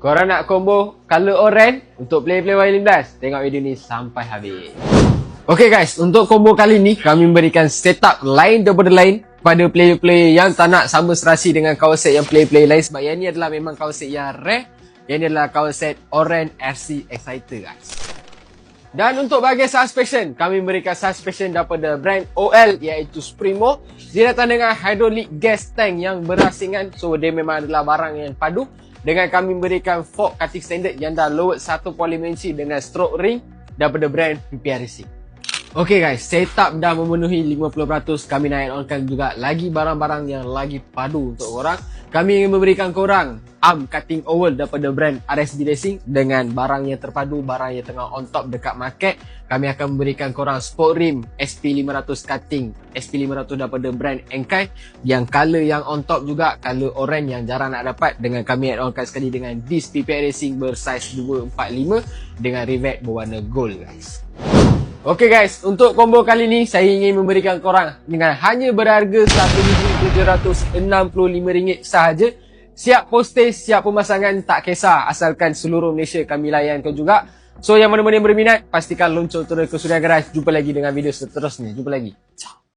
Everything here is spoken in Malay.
Korang nak combo color orange untuk player-player Y15? Tengok video ni sampai habis. Okay guys, untuk combo kali ni kami memberikan setup lain daripada lain pada player-player yang tak nak sama serasi dengan cover set yang player-player lain, sebab yang ni adalah memang cover set yang rare. Yang ni adalah cover set Orange RC Exciter guys. Dan untuk bahagian suspension, kami memberikan suspension daripada brand OL iaitu Sprimo. Dia datang dengan hydraulic gas tank yang berasingan, so dia memang adalah barang yang padu. Dengan kami memberikan fork cutting standard yang dah lowered 1.5 inci dengan stroke ring daripada brand PPR Racing. Okay guys, setup dah memenuhi 50%. Kami nak add onkan juga lagi barang-barang yang lagi padu untuk korang. Kami ingin memberikan korang arm cutting oval daripada brand RSB Racing dengan barang yang terpadu, barang yang tengah on top dekat market. Kami akan memberikan korang sport rim SP500 cutting, SP500 daripada brand Enkai, yang color yang on top juga color orange yang jarang nak dapat. Dengan kami add onkan sekali dengan disc PPR Racing bersaiz 245 dengan rivet berwarna gold guys. Okay guys, untuk combo kali ni saya ingin memberikan korang dengan hanya berharga RM1,765 sahaja. Siap postage, siap pemasangan, tak kisah, asalkan seluruh Malaysia kami layankan juga. So yang mana-mana yang berminat, pastikan lonceng terus ke Suria Garage. Jumpa lagi dengan video seterusnya. Jumpa lagi. Ciao.